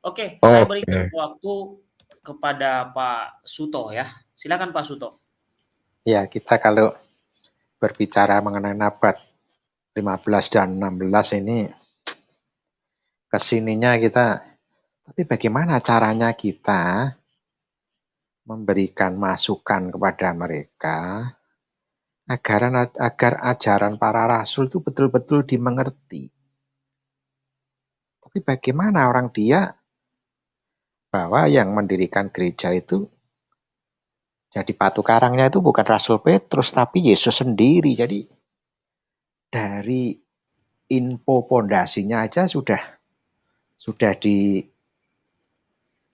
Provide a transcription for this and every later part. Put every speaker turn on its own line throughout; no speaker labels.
Oke, saya berikan
Oke,
waktu kepada Pak Suto ya. Silakan Pak Suto.
ya kita kalau berbicara mengenai Nabat 15 dan 16 ini kesininya kita, tapi bagaimana caranya kita memberikan masukan kepada mereka agar ajaran para rasul itu betul-betul dimengerti. Tapi bagaimana orang dia bahwa yang mendirikan gereja itu jadi batu karangnya itu bukan Rasul Petrus tapi Yesus sendiri. Jadi dari info pondasinya aja sudah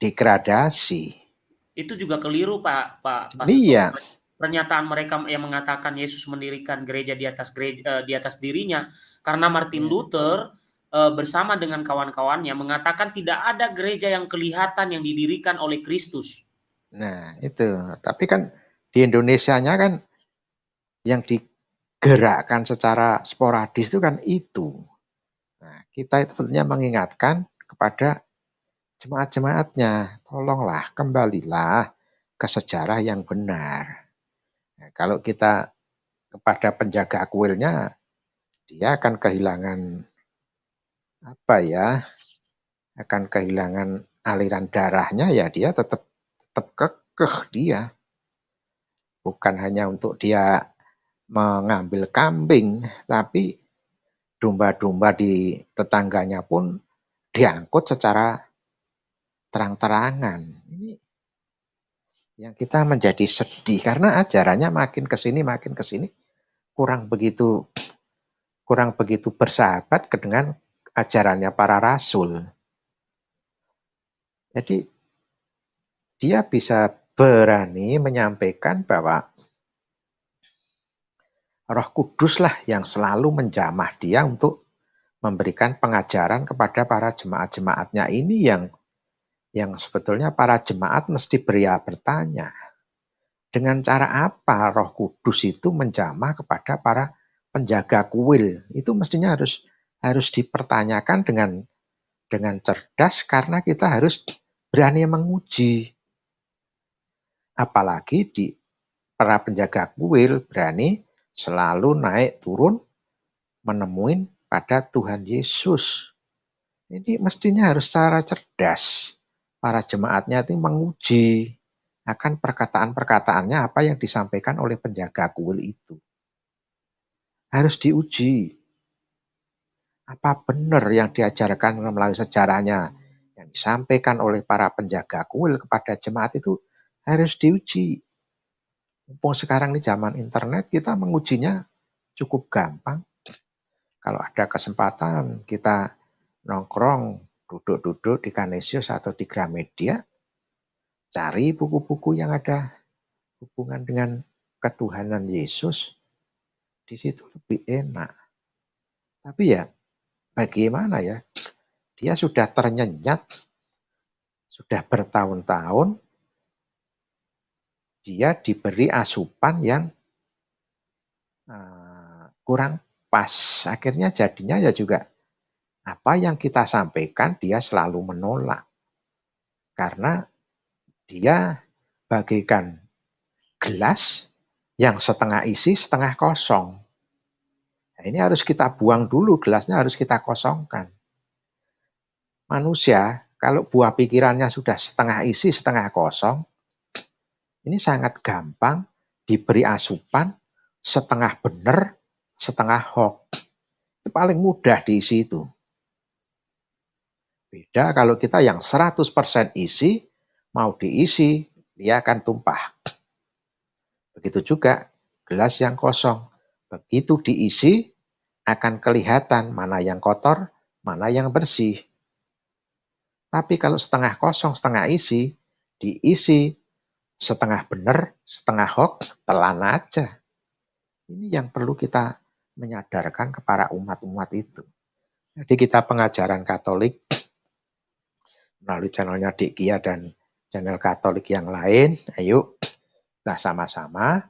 degradasi.
Itu juga keliru Pak Suto.
Iya.
Pernyataan mereka yang mengatakan Yesus mendirikan gereja di atas dirinya karena Martin
Ya.
Luther bersama dengan kawan-kawannya mengatakan tidak ada gereja yang kelihatan yang didirikan oleh Kristus.
Nah, itu. Tapi kan di Indonesianya kan yang digerakkan secara sporadis itu kan itu. Nah, kita itu sebetulnya mengingatkan kepada jemaat-jemaatnya, tolonglah kembalilah ke sejarah yang benar. Nah, kalau kita kepada penjaga kuilnya, dia akan kehilangan apa ya? Akan kehilangan aliran darahnya ya dia tetap tetap kekeh dia. Bukan hanya untuk dia mengambil kambing, tapi domba-domba di tetangganya pun diangkut secara terang-terangan. Ini yang kita menjadi sedih karena ajarannya makin ke sini kurang begitu bersahabat dengan ajarannya para rasul. Jadi dia bisa berani menyampaikan bahwa Roh Kuduslah yang selalu menjamah dia untuk memberikan pengajaran kepada para jemaat-jemaatnya ini yang sebetulnya para jemaat mesti bertanya, dengan cara apa Roh Kudus itu menjamah kepada para penjaga kuil? Itu mestinya harus dipertanyakan dengan cerdas karena kita harus berani menguji. Apalagi di para penjaga kuil berani selalu naik turun menemuin pada Tuhan Yesus. Ini mestinya harus secara cerdas. Para jemaatnya itu menguji akan perkataan-perkataannya apa yang disampaikan oleh penjaga kuil itu. Harus diuji. Apa benar yang diajarkan melalui sejarahnya yang disampaikan oleh para penjaga kuil kepada jemaat itu harus diuji. Mumpung sekarang ini zaman internet, kita mengujinya cukup gampang. Kalau ada kesempatan kita nongkrong, duduk-duduk di Kanisius atau di Gramedia, cari buku-buku yang ada hubungan dengan ketuhanan Yesus, di situ lebih enak. Tapi ya, bagaimana ya? Dia sudah ternyenyat, sudah bertahun-tahun, dia diberi asupan yang kurang pas. Akhirnya jadinya ya juga apa yang kita sampaikan dia selalu menolak. Karena dia bagaikan gelas yang setengah isi, setengah kosong. Nah, ini harus kita buang dulu, gelasnya harus kita kosongkan. Manusia, kalau buah pikirannya sudah setengah isi, setengah kosong, ini sangat gampang diberi asupan setengah benar, setengah hoax. Itu paling mudah diisi itu. Beda kalau kita yang 100% isi, mau diisi, dia akan tumpah. Begitu juga gelas yang kosong. Begitu diisi, akan kelihatan mana yang kotor, mana yang bersih. Tapi kalau setengah kosong, setengah isi, diisi setengah benar, setengah hoax, telan aja. Ini yang perlu kita menyadarkan kepada umat-umat itu. Jadi kita pengajaran Katolik melalui channelnya Dik Kia dan channel Katolik yang lain, ayo kita sama-sama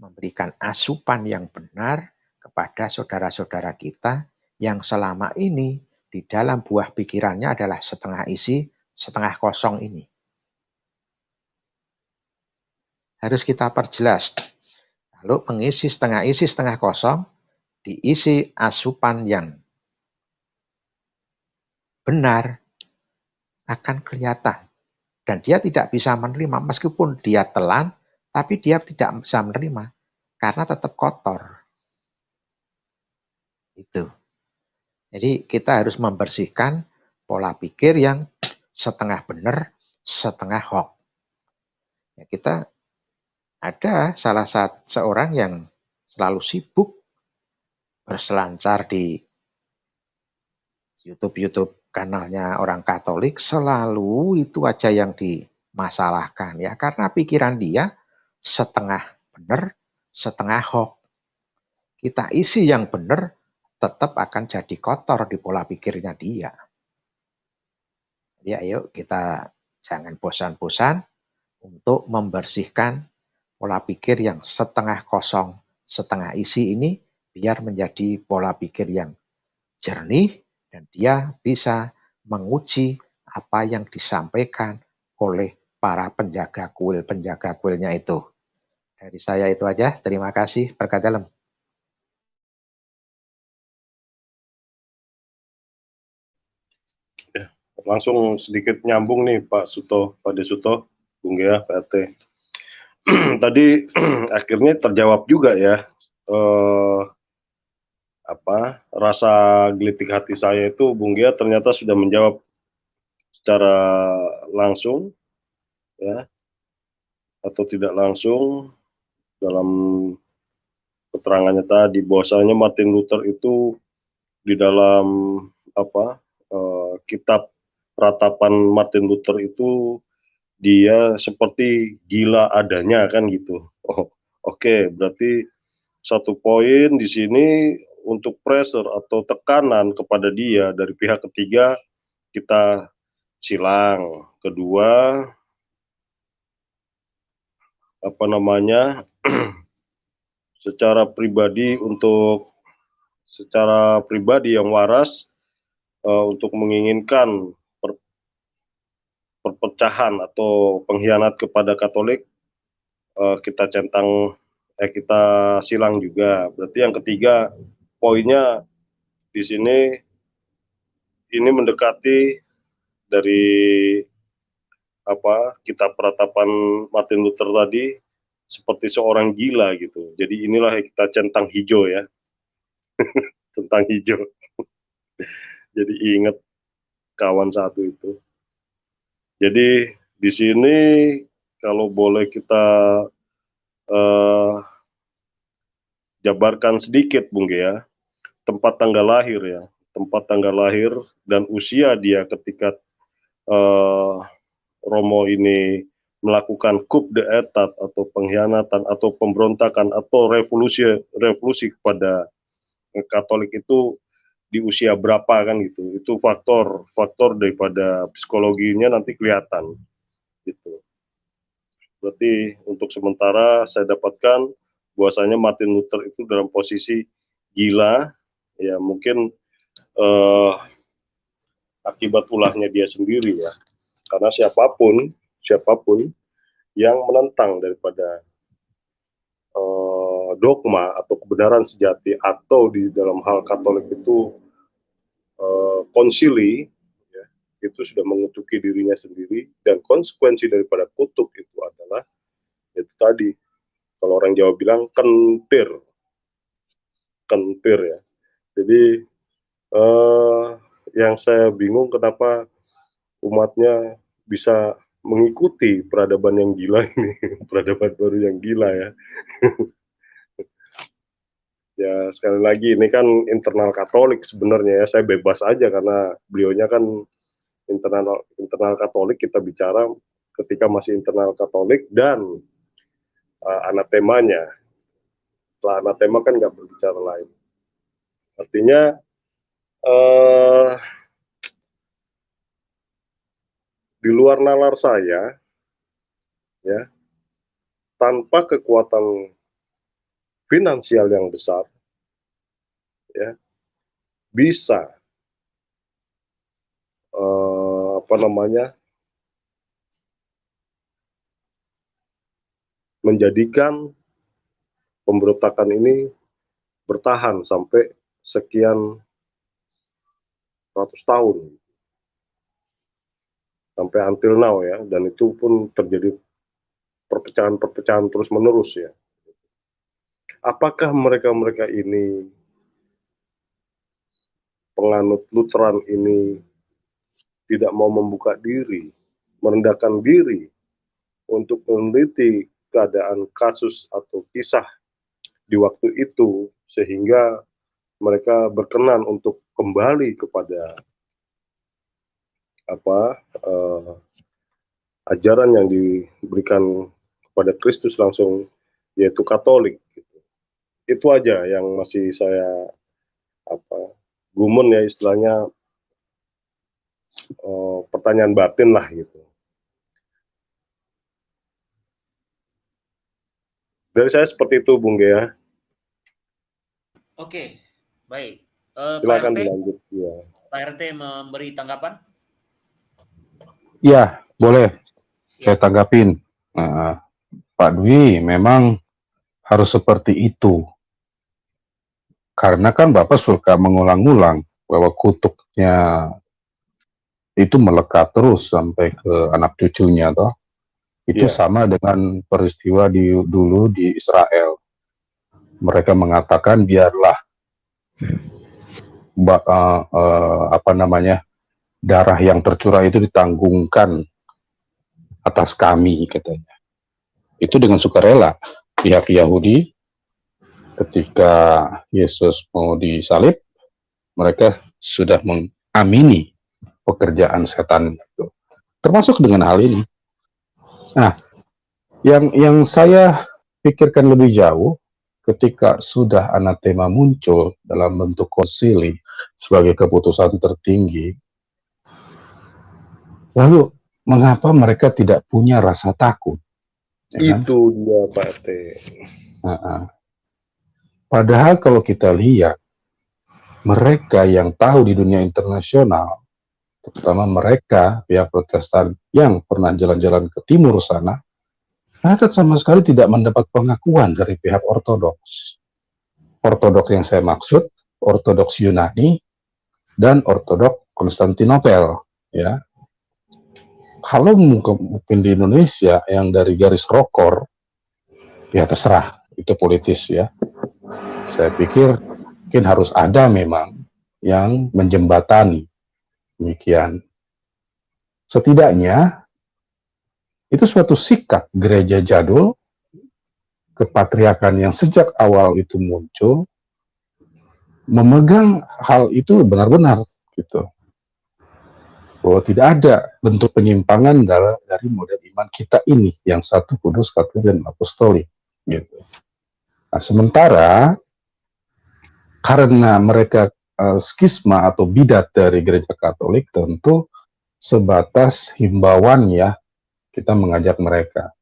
memberikan asupan yang benar kepada saudara-saudara kita yang selama ini di dalam buah pikirannya adalah setengah isi, setengah kosong ini. Harus kita perjelas. Lalu mengisi setengah kosong, diisi asupan yang benar, akan kelihatan. Dan dia tidak bisa menerima, meskipun dia telan, tapi dia tidak bisa menerima, karena tetap kotor. Itu. Jadi kita harus membersihkan pola pikir yang setengah benar, setengah hoax. Ya, kita ada salah satu seorang yang selalu sibuk berselancar di YouTube kanalnya orang Katolik, selalu itu aja yang dimasalahkan ya, karena pikiran dia setengah benar, setengah hoax. Kita isi yang benar, tetap akan jadi kotor di pola pikirnya dia. Ya, ayo kita jangan bosan-bosan untuk membersihkan pola pikir yang setengah kosong, setengah isi ini, biar menjadi pola pikir yang jernih, dan dia bisa menguji apa yang disampaikan oleh para penjaga kuilnya itu. Dari saya itu aja, terima kasih, berkat dalam.
Ya, langsung sedikit nyambung nih Pak Suto, Pak Desuto, Bung Gea, PRT. Tadi akhirnya terjawab juga ya, rasa gelitik hati saya itu, Bung Gea ternyata sudah menjawab secara langsung ya, atau tidak langsung dalam keterangannya tadi, bahwasanya Martin Luther itu di dalam kitab Ratapan Martin Luther itu dia seperti gila adanya kan gitu. Oh, oke, berarti satu poin di sini untuk pressure atau tekanan kepada dia dari pihak ketiga kita silang. Kedua, secara pribadi yang waras untuk menginginkan perpecahan atau pengkhianat kepada Katolik, kita silang juga. Berarti yang ketiga poinnya di sini ini mendekati dari kitab Peratapan Martin Luther tadi seperti seorang gila gitu. Jadi inilah yang kita centang hijau ya. Centang hijau. Jadi ingat kawan satu itu. Jadi di sini kalau boleh kita jabarkan sedikit Bung Gea, tempat tanggal lahir dan usia dia ketika Romo ini melakukan coup d'etat atau pengkhianatan atau pemberontakan atau revolusi kepada Katolik itu di usia berapa kan gitu. Itu faktor daripada psikologinya nanti kelihatan gitu. Berarti untuk sementara saya dapatkan bahwasanya Martin Luther itu dalam posisi gila ya, mungkin akibat ulahnya dia sendiri ya. Karena siapapun yang menentang daripada dogma atau kebenaran sejati atau di dalam hal Katolik itu konsili ya, itu sudah mengutuki dirinya sendiri, dan konsekuensi daripada kutuk itu adalah itu tadi, kalau orang Jawa bilang kentir ya. Jadi yang saya bingung kenapa umatnya bisa mengikuti peradaban yang gila ini, peradaban baru yang gila ya. Ya sekali lagi ini kan internal Katolik sebenarnya ya, saya bebas aja karena beliaunya kan internal Katolik, kita bicara ketika masih internal Katolik dan anatemanya. Setelah anatema kan nggak berbicara lain. Artinya di luar nalar saya ya, tanpa kekuatan finansial yang besar ya, bisa menjadikan pemberontakan ini bertahan sampai sekian ratus tahun, sampai until now ya, dan itu pun terjadi perpecahan-perpecahan terus menerus ya. Apakah mereka-mereka ini, penganut Lutheran ini, tidak mau membuka diri, merendahkan diri untuk meneliti keadaan kasus atau kisah di waktu itu, sehingga mereka berkenan untuk kembali kepada ajaran yang diberikan kepada Kristus langsung, yaitu Katolik. Itu aja yang masih saya gumun ya, istilahnya pertanyaan batin lah gitu. Dari saya seperti itu, Bung Gea.
Oke, baik.
Silakan
Pak RT,
dilanjut. Ya.
Pak RT memberi tanggapan?
Ya, boleh.
Ya.
Saya tanggapin. Pak Dwi, memang harus seperti itu. Karena kan Bapak suka mengulang-ulang bahwa kutuknya itu melekat terus sampai ke anak cucunya, toh. Itu
Yeah.
sama dengan peristiwa dulu di Israel. Mereka mengatakan biarlah darah yang tercurah itu ditanggungkan atas kami, katanya. Itu dengan sukarela pihak Yahudi ketika Yesus mau disalib, mereka sudah mengamini pekerjaan setan itu. Termasuk dengan hal ini. Nah, yang saya pikirkan lebih jauh ketika sudah anatema muncul dalam bentuk konsili sebagai keputusan tertinggi, lalu mengapa mereka tidak punya rasa takut? Ya kan?
Itu dia, Pak RT.
Padahal kalau kita lihat, mereka yang tahu di dunia internasional, terutama mereka pihak Protestan yang pernah jalan-jalan ke timur sana, mereka sama sekali tidak mendapat pengakuan dari pihak Ortodoks. Ortodoks yang saya maksud, Ortodoks Yunani dan Ortodoks Konstantinopel, ya. Kalau mungkin di Indonesia yang dari garis rokor, ya terserah, itu politis ya. Saya pikir mungkin harus ada memang yang menjembatani demikian. Setidaknya itu suatu sikap gereja jadul, kepatriarkan yang sejak awal itu muncul, memegang hal itu benar-benar gitu. Bahwa tidak ada bentuk penyimpangan dari model iman kita ini yang satu, kudus, katolik, dan apostolik gitu. Nah, sementara karena mereka skisma atau bidat dari gereja Katolik, tentu sebatas himbauan ya, kita mengajak mereka.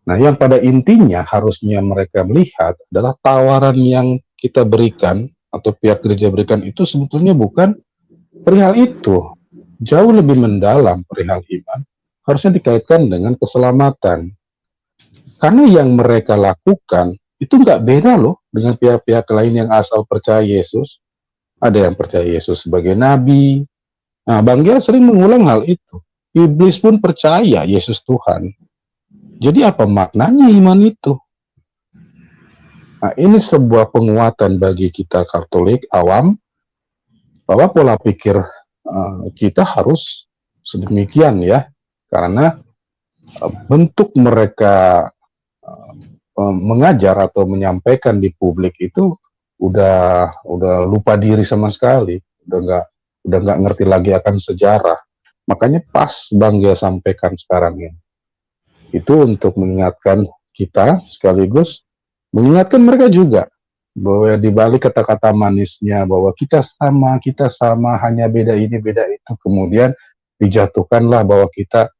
Nah, yang pada intinya harusnya mereka melihat adalah tawaran yang kita berikan atau pihak gereja berikan itu sebetulnya bukan perihal itu. Jauh lebih mendalam perihal iman, harusnya dikaitkan dengan keselamatan. Karena yang mereka lakukan itu nggak beda loh dengan pihak-pihak lain yang asal percaya Yesus. Ada yang percaya Yesus sebagai nabi. Nah, Bang Gia sering mengulang hal itu. Iblis pun percaya Yesus Tuhan. Jadi apa maknanya iman itu? Nah, ini sebuah penguatan bagi kita Katolik awam, bahwa pola pikir kita harus sedemikian ya, karena bentuk mereka mengajar atau menyampaikan di publik itu udah lupa diri sama sekali, udah nggak ngerti lagi akan sejarah. Makanya pas Bang Gia sampaikan sekarang ini, itu untuk mengingatkan kita sekaligus mengingatkan mereka juga bahwa di balik kata-kata manisnya bahwa kita sama, hanya beda ini, beda itu, kemudian dijatuhkanlah bahwa kita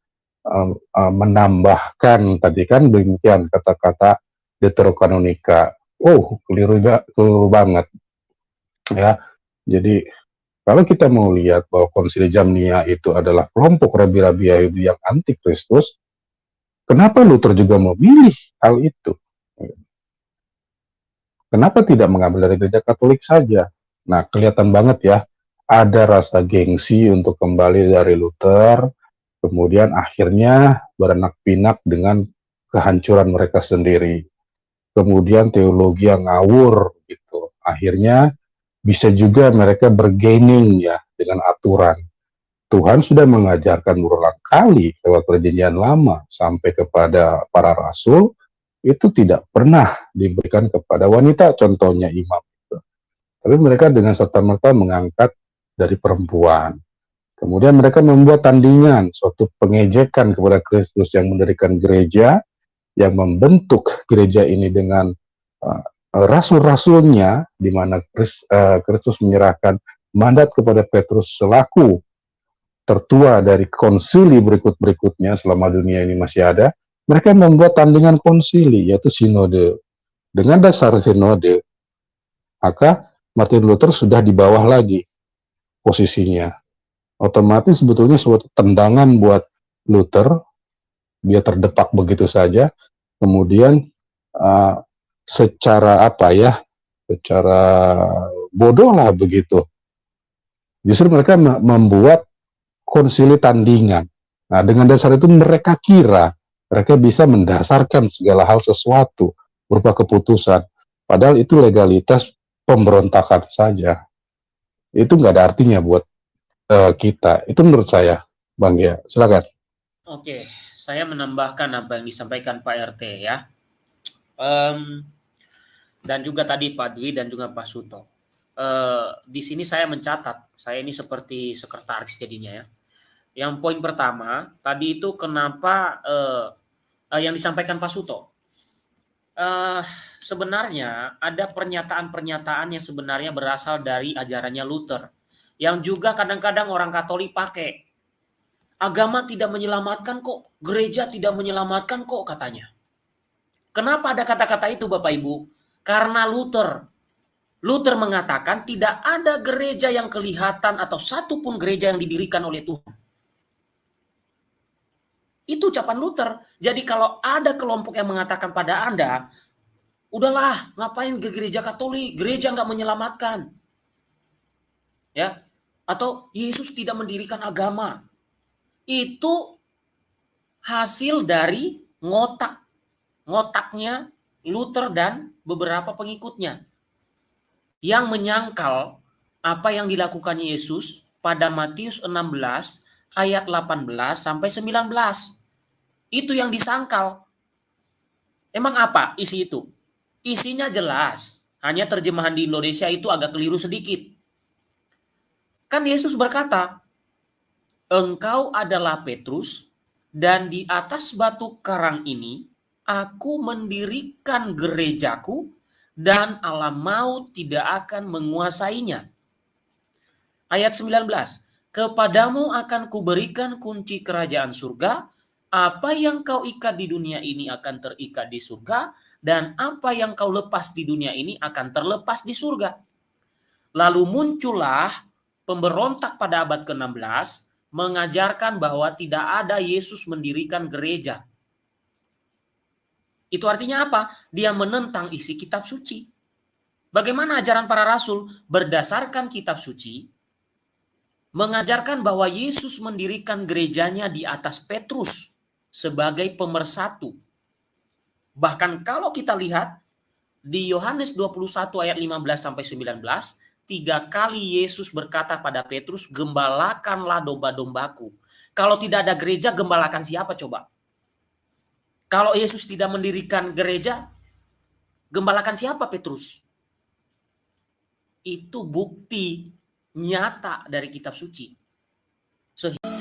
menambahkan tadi kan demikian kata-kata deuterokanonika. Oh, keliru banget. Ya, jadi kalau kita mau lihat bahwa Konsili Jamnia itu adalah kelompok rabi-rabi Yahudi yang anti Kristus, Kenapa Luther juga memilih hal itu? Kenapa tidak mengambil dari gereja Katolik saja? Nah, kelihatan banget ya, ada rasa gengsi untuk kembali dari Luther, kemudian akhirnya beranak pinak dengan kehancuran mereka sendiri. Kemudian teologi yang ngawur gitu. Akhirnya bisa juga mereka bergaining ya dengan aturan. Tuhan sudah mengajarkan berulang kali lewat perjanjian lama sampai kepada para rasul, itu tidak pernah diberikan kepada wanita, contohnya imam. Tapi mereka dengan serta-merta mengangkat dari perempuan. Kemudian mereka membuat tandingan, suatu pengejekan kepada Kristus yang mendirikan gereja, yang membentuk gereja ini dengan rasul-rasulnya, di mana Kristus menyerahkan mandat kepada Petrus selaku tertua dari konsili berikut-berikutnya selama dunia ini masih ada. Mereka membuat tandingan konsili, yaitu sinode. Dengan dasar sinode, maka Martin Luther sudah di bawah lagi posisinya. Otomatis sebetulnya suatu tendangan buat Luther, dia terdepak begitu saja. Kemudian secara secara bodoh lah begitu. Justru mereka membuat konsili tandingan. Nah, dengan dasar itu mereka kira mereka bisa mendasarkan segala hal sesuatu berupa keputusan. Padahal itu legalitas pemberontakan saja. Itu nggak ada artinya buat kita. Itu menurut saya, Bang ya. Silakan.
Oke, saya menambahkan apa yang disampaikan Pak RT ya. Dan juga tadi Pak Dwi dan juga Pak Suto. Di sini saya mencatat, saya ini seperti sekretaris jadinya ya. Yang poin pertama, tadi itu kenapa yang disampaikan Pak Suto. Sebenarnya ada pernyataan-pernyataan yang sebenarnya berasal dari ajarannya Luther. Yang juga kadang-kadang orang Katolik pakai. Agama tidak menyelamatkan kok, gereja tidak menyelamatkan kok katanya. Kenapa ada kata-kata itu Bapak Ibu? Karena Luther mengatakan tidak ada gereja yang kelihatan atau satupun gereja yang didirikan oleh Tuhan. Itu ucapan Luther. Jadi kalau ada kelompok yang mengatakan pada Anda, udahlah ngapain ke gereja Katolik, gereja nggak menyelamatkan. Ya, atau Yesus tidak mendirikan agama. Itu hasil dari ngotaknya Luther dan beberapa pengikutnya yang menyangkal apa yang dilakukan Yesus pada Matius 16 ayat 18 sampai 19. Itu yang disangkal. Emang apa isi itu? Isinya jelas, hanya terjemahan di Indonesia itu agak keliru sedikit. Kan Yesus berkata, "Engkau adalah Petrus, dan di atas batu karang ini aku mendirikan gerejaku, dan alam maut tidak akan menguasainya." Ayat 19, "Kepadamu akan kuberikan kunci kerajaan surga, apa yang kau ikat di dunia ini akan terikat di surga, dan apa yang kau lepas di dunia ini akan terlepas di surga." Lalu muncullah pemberontak pada abad ke-16 mengajarkan bahwa tidak ada Yesus mendirikan gereja. Itu artinya apa? Dia menentang isi kitab suci. Bagaimana ajaran para rasul? Berdasarkan kitab suci, mengajarkan bahwa Yesus mendirikan gerejanya di atas Petrus sebagai pemersatu. Bahkan kalau kita lihat di Yohanes 21 ayat 15 sampai 19, 3 kali Yesus berkata pada Petrus, "Gembalakanlah domba-dombaku." Kalau tidak ada gereja, gembalakan siapa coba? Kalau Yesus tidak mendirikan gereja, gembalakan siapa Petrus? Itu bukti nyata dari kitab suci. Sehingga